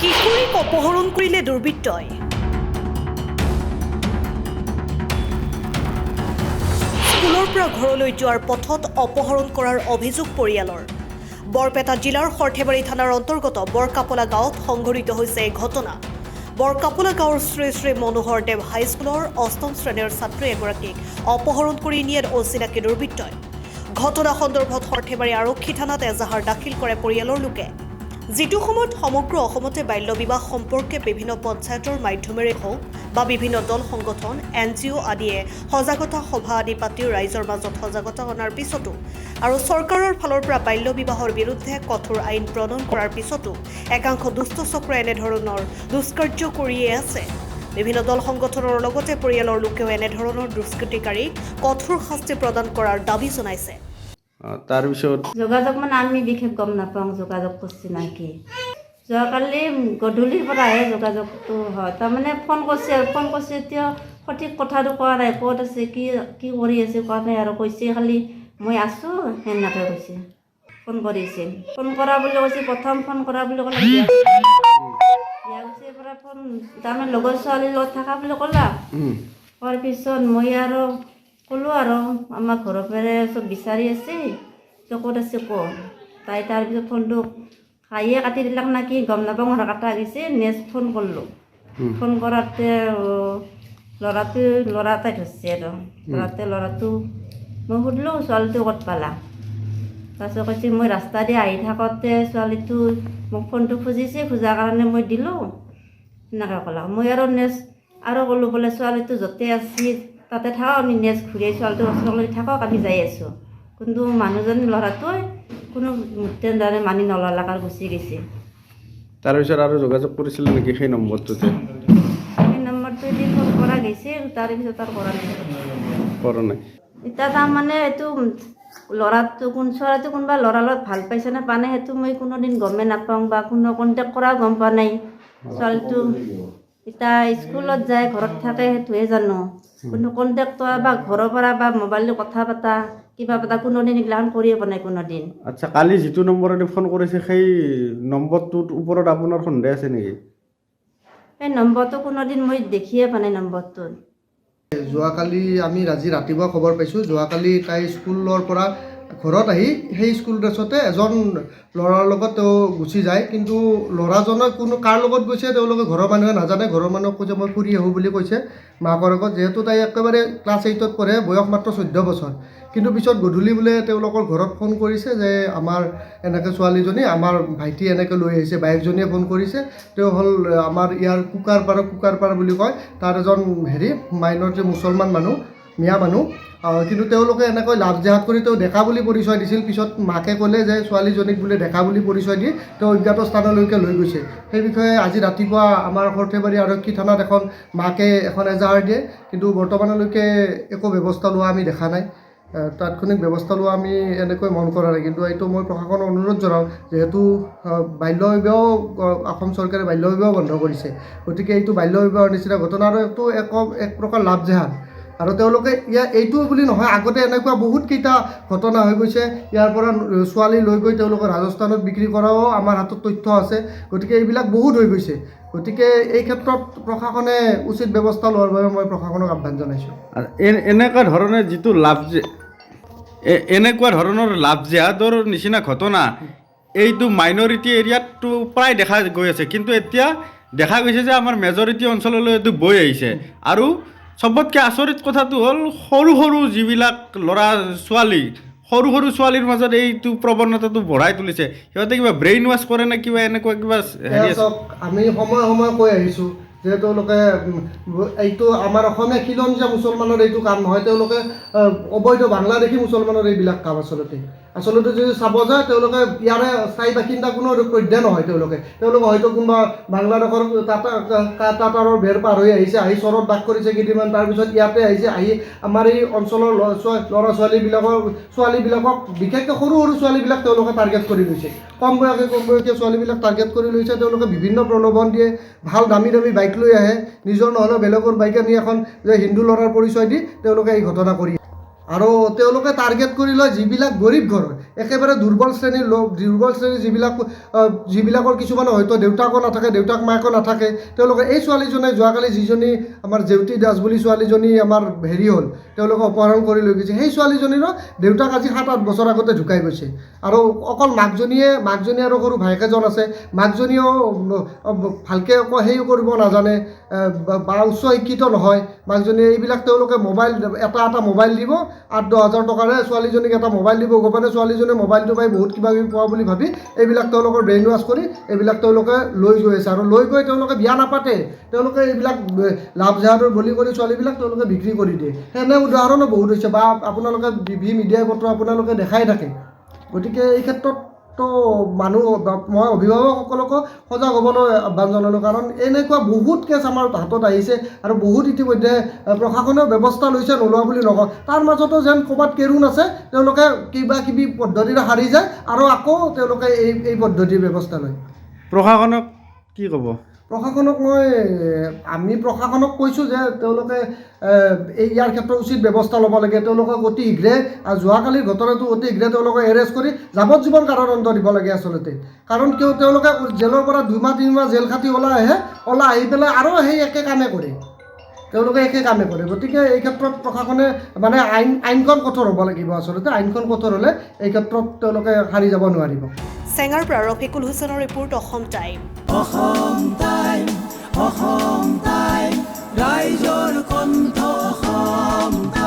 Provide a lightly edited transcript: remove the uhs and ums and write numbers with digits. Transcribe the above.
কিশোৰীক অপহৰণ কৰিলে দুৰ্বৃত্তই। স্কুলৰ পৰা ঘৰলৈ যোৱাৰ পথত অপহৰণ কৰাৰ অভিযোগ পৰিয়ালৰ। বৰপেটা জিলাৰ সৰ্থেবাৰী থানাৰ অন্তৰ্গত বৰকাপলা গাঁৱত সংঘটিত হৈছে এই ঘটনা। বৰকাপলা গাঁৱৰ শ্ৰী শ্ৰী মনোহৰ দেৱ হাইস্কুলৰ ৮ম শ্ৰেণীৰ ছাত্ৰী এগৰাকীক অপহৰণ কৰি নিয়ে অচিনাকি দুৰ্বৃত্তই। ঘটনা সন্দৰ্ভত সৰ্থেবাৰী আৰক্ষী থানাত এজাহাৰ দাখিল কৰে পৰিয়ালৰ লোকে। যিটো সময়ত সমগ্ৰ অসমতে বাল্য বিবাহ সম্পৰ্কে বিভিন্ন পঞ্চায়তৰ মাধ্যমেৰে হওক বা বিভিন্ন দল সংগঠন NGO আদিয়ে সজাগতা সভা আদি পাতি ৰাইজৰ মাজত সজাগতা অনাৰ পিছতো আৰু চৰকাৰৰ ফালৰ পৰা বাল্য বিবাহৰ বিৰুদ্ধে কঠোৰ আইন প্ৰণয়ন কৰাৰ পিছতো একাংশ দুষ্ট চক্ৰই এনেধৰণৰ দুষ্কাৰ্য কৰিয়ে আছে। বিভিন্ন দল সংগঠনৰ লগতে পৰিয়ালৰ লোকেও এনেধৰণৰ দুষ্কৃতিকাৰীক কঠোৰ শাস্তি প্ৰদান কৰাৰ দাবী জনাইছে। তাৰপিছত যোগাযোগ মানে আমি বিশেষ গম নাপাওঁ যোগাযোগ কৰিছে নাকি। যোৱাকালি গধূলিৰ পৰাহে যোগাযোগটো হয়, তাৰমানে ফোন কৰিছে এতিয়া সঠিক কথাটো কোৱা নাই, ক'ত আছে কি কৰি আছে কোৱা নাই আৰু কৈছে খালি মই আছোঁ সেনেকৈ কৈছে। ফোন কৰিছিল, ফোন কৰা বুলি কৈছে, প্ৰথম ফোন কৰা বুলি ক'লে বিয়া গৈছে পৰা ফোন তাৰমানে লগৰ ছোৱালীৰ লগত থকা বুলি ক'লা। কোৱাৰ পিছত মই আৰু ক'লোঁ আৰু আমাৰ ঘৰৰ পৰাই চব বিচাৰি আছে, তই ক'ত আছে ক'। তাই তাৰপিছত ফোনটো খায়ে কাটি দিলাক নাকি গম নাপাওঁ, ঘৰ কটা গৈছে। নেক্সট ফোন কৰিলোঁ, ফোন কৰাতে ল'ৰা এটাই ধৰিছে আৰু ল'ৰাটো মই সুধিলোঁ ছোৱালীটো ক'ত পালা। তাৰপিছত কৈছে মই ৰাস্তা দি আহি থাকোঁতে ছোৱালীটো মোক ফোনটো খুজিছে, খোজাৰ কাৰণে মই দিলোঁ সেনেকৈ ক'লা। মই আৰু নেক্সট আৰু ক'লোঁ বোলে ছোৱালীটো য'তে আছে তাতে থাকক, আমি নেক্সট ঘূৰি ছোৱালীটোৰ ওচৰলৈ থাকক, আমি যাই আছোঁ। কিন্তু মানুহজন ল'ৰাটোৱে কোনো মুহূৰ্তে দ্বাৰা মানি নললাক আৰু গুচি গৈছে। তাৰপিছত আৰু যোগাযোগ কৰিছিলে নেকি সেই নম্বৰটোতে? সেই নম্বৰটো দি ফোন কৰা গৈছিল, তাৰপিছত আৰু কৰা নাই। এতিয়া তাৰমানে এইটো ল'ৰাটো ছোৱালীটো কোনোবা ল'ৰাৰ লগত ভাল পাইছে নে পোৱা নাই সেইটো মই কোনোদিন গমেই নাপাওঁ বা কোনো কণ্টেক্ট কৰা গম পোৱা নাই। ছোৱালীটো এতিয়া স্কুলত যায় ঘৰত থাকে সেইটোহে জানো, কোনো কণ্টেক্ট বা ঘৰৰ পৰা বা মোবাইলত কথা পতা কিবা পতা কোনোদিন এইগিলাখন কৰিয়ে পোৱা নাই কোনোদিন। আচ্ছা, কালি যিটো নম্বৰেদি ফোন কৰিছে সেই নম্বৰটোৰ ওপৰত আপোনাৰ সন্দেহ আছে নেকি? সেই নম্বৰটো কোনোদিন মই দেখিয়ে পোৱা নাই নম্বৰটো। যোৱাকালি আমি আজি ৰাতিপুৱা খবৰ পাইছোঁ, যোৱাকালি তাই স্কুলৰ পৰা ঘৰত আহি সেই স্কুল ড্ৰেছতে এজন ল'ৰাৰ লগত তেওঁ গুচি যায়, কিন্তু ল'ৰাজনে কাৰ লগত গৈছে তেওঁলোকে ঘৰৰ মানুহে নাজানে। ঘৰৰ মানুহক কৈছে মই ফুৰি আহোঁ বুলি কৈছে মাকৰ আগত, যিহেতু তাই একেবাৰে ক্লাছ 8ত পঢ়ে, বয়স মাত্ৰ 14 বছৰ। কিন্তু পিছত গধূলি বোলে তেওঁলোকৰ ঘৰত ফোন কৰিছে যে আমাৰ এনেকৈ ছোৱালীজনী আমাৰ ভাইটি এনেকৈ লৈ আহিছে, বাইকজনীয়ে ফোন কৰিছে, তেওঁ হ'ল আমাৰ ইয়াৰ কুকাৰপাৰা বুলি কয়, তাৰ এজন মাইনৰিটি মুছলমান মানুহ, মিয়া মানুহ। কিন্তু তেওঁলোকে এনেকৈ লাভ জেহাদ কৰি তেওঁ ডেকা বুলি পৰিচয় দিছিল। পিছত মাকে ক'লে যে ছোৱালীজনীক বোলে ডেকা বুলি পৰিচয় দি তেওঁ অজ্ঞাত স্থানলৈকে লৈ গৈছে। সেই বিষয়ে আজি ৰাতিপুৱা আমাৰ সৰ্থেবাৰী আৰক্ষী থানাত মাকে এখন এজাহাৰ দিয়ে, কিন্তু বৰ্তমানলৈকে একো ব্যৱস্থা লোৱা আমি দেখা নাই। তাৎক্ষণিক ব্যৱস্থা লোৱা আমি এনেকৈ মন কৰা নাই। কিন্তু এইটো মই প্ৰশাসনক অনুৰোধ জনাওঁ, যিহেতু বাল্য বিবাহ অসম চৰকাৰে বাল্য বিবাহ বন্ধ কৰিছে, গতিকে এইটো বাল্য বিবাহৰ নিচিনা ঘটনা আৰু এইটো এক প্ৰকাৰ লাভ জেহাদ। আৰু তেওঁলোকে এইটো বুলি নহয়, আগতে এনেকুৱা বহুত কেইটা ঘটনা হৈ গৈছে। ইয়াৰ পৰা ছোৱালী লৈ গৈ তেওঁলোকে ৰাজস্থানত বিক্ৰী কৰাও আমাৰ হাতত তথ্য আছে। গতিকে এইবিলাক বহুত হৈ গৈছে। গতিকে এই ক্ষেত্ৰত প্ৰশাসনে উচিত ব্যৱস্থা লোৱাৰ বাবে মই প্ৰশাসনক আহ্বান জনাইছোঁ। এনেকুৱা ধৰণে যিটো এনেকুৱা ধৰণৰ লাভ জেহাদৰ নিচিনা ঘটনা এইটো মাইনৰিটি এৰিয়াতটো প্ৰায় দেখা গৈ আছে, কিন্তু এতিয়া দেখা গৈছে যে আমাৰ মেজৰিটি অঞ্চললৈ এইটো বৈ আহিছে। আৰু চবতকৈ আচৰিত কথাটো হ'ল সৰু যিবিলাক ল'ৰা ছোৱালী, সৰু ছোৱালীৰ মাজত এইটো প্ৰৱণতাটো বঢ়াই তুলিছে। সিহঁতে কিবা ব্ৰেইন ৱাছ কৰে নে কিবা এনেকুৱা কিবা আমি সময়ে কৈ আহিছোঁ যে তেওঁলোকে এইটো আমাৰ অসমীয়া খিলঞ্জীয়া মুছলমানৰ এইটো কাম নহয়, তেওঁলোকে অবৈধ বাংলাদেশী মুছলমানৰ এইবিলাক কাম আচলতে যদি চাব যায় তেওঁলোকে ইয়াৰে স্থায়ী বাসিন্দা কোনো পধ্যে নহয়। তেওঁলোকে হয়তো কোনোবা বাংলাদেশৰ টাটাৰৰ বেৰ পাৰ হৈ আহিছে, আহি চৰত বাস কৰিছে কেইদিনমান, তাৰপিছত ইয়াতে আহিছে, আহি আমাৰ এই অঞ্চলৰ ল'ৰা ছোৱালীবিলাকক বিশেষকৈ সৰু ছোৱালীবিলাক তেওঁলোকে টাৰ্গেট কৰি লৈছে। কম বয়সীয়া ছোৱালীবিলাক টাৰ্গেট কৰি লৈছে। তেওঁলোকে বিভিন্ন প্ৰলোভন দিয়ে, ভাল দামী বাইক লৈ আহে, নিজৰ নহ'লেও বেলেগৰ বাইক আনি এখন যে হিন্দু ল'ৰাৰ পৰিচয় দি তেওঁলোকে এই ঘটনা কৰি আৰু তেওঁলোকে টাৰ্গেট কৰি লয় যিবিলাক গৰীব ঘৰৰ একেবাৰে দুৰ্বল শ্ৰেণীৰ লোক, দুৰ্বল শ্ৰেণীৰ যিবিলাকৰ কিছুমানে হয়তো দেউতাকো নাথাকে, দেউতাক মাকো নাথাকে, তেওঁলোকে এই ছোৱালীজনে যোৱাকালি যিজনী আমাৰ জেউতি দাস বুলি ছোৱালীজনী আমাৰ হেৰি হ'ল, তেওঁলোকে অপহৰণ কৰি লৈ গৈছে, সেই ছোৱালীজনীৰো দেউতাক আজি 7-8 বছৰ আগতে ঢুকাই গৈছে। আৰু অকল মাকজনী আৰু সৰু ভায়েক এজন আছে, মাকজনীও ভালকৈ হেৰি কৰিব নাজানে বা উচ্চ শিক্ষিত নহয় মাকজনীয়ে। এইবিলাক তেওঁলোকে মোবাইল এটা মোবাইল দিব, 8-10 হাজাৰ টকাৰে ছোৱালীজনীক এটা মোবাইল দিব, গোপনে ছোৱালীজনীয়ে মোবাইলটো পাই বহুত কিবা কিবি পোৱা বুলি ভাবি এইবিলাক তেওঁলোকৰ ব্ৰেইন ৱাছ কৰি এইবিলাক তেওঁলোকে লৈ গৈ আছে। আৰু লৈ গৈ তেওঁলোকে বিয়া নাপাতে, তেওঁলোকে এইবিলাক লাভ জেহাদৰ বলি কৰি ছোৱালীবিলাক তেওঁলোকে বিক্ৰী কৰি দিয়ে। সেনে উদাহৰণো বহুত হৈছে বা আপোনালোকে মিডিয়াই পত্ৰ আপোনালোকে দেখাই থাকে। গতিকে এই ক্ষেত্ৰততো মই অভিভাৱকসকলকো সজাগ হ'বলৈ আহ্বান জনালোঁ, কাৰণ এনেকুৱা বহুত কেছ আমাৰ হাতত আহিছে আৰু বহুত ইতিমধ্যে প্ৰশাসনেও ব্যৱস্থা লৈছে, নোলোৱা বুলি নকওঁ। তাৰ মাজতো যেন ক'ৰবাত কেৰুণ আছে, তেওঁলোকে কিবা কিবি পদ্ধতিৰে সাৰি যায় আৰু আকৌ তেওঁলোকে এই পদ্ধতিৰ ব্যৱস্থা লয়। প্ৰশাসনক কি ক'ব? আমি প্ৰশাসনক কৈছোঁ যে তেওঁলোকে ইয়াৰ ক্ষেত্ৰত উচিত ব্যৱস্থা ল'ব লাগে। তেওঁলোকক অতি শীঘ্ৰে, যোৱাকালিৰ ঘটনাটো অতি শীঘ্ৰে তেওঁলোকক এৰেষ্ট কৰি যাৱজ্জীৱন কাৰাদণ্ড দিব লাগে আচলতে। কাৰণ কিয়, তেওঁলোকে জেলৰ পৰা 2-3 মাহ জেল খাটি ওলাই আহি পেলাই আৰু সেই একে কামে কৰে, গতিকে এই ক্ষেত্ৰত প্ৰশাসনে মানে আইনখন কঠোৰ হ'ব লাগিব। আচলতে আইনখন কঠোৰ হ'লে এই ক্ষেত্ৰত তেওঁলোকে সাৰি যাব নোৱাৰিব। চেঙাৰ পৰা ৰফিকুল হুছেইনৰ ৰিপোৰ্ট, অসম টাইম। ৰাইজৰ কণ্ঠ অসম টাইম।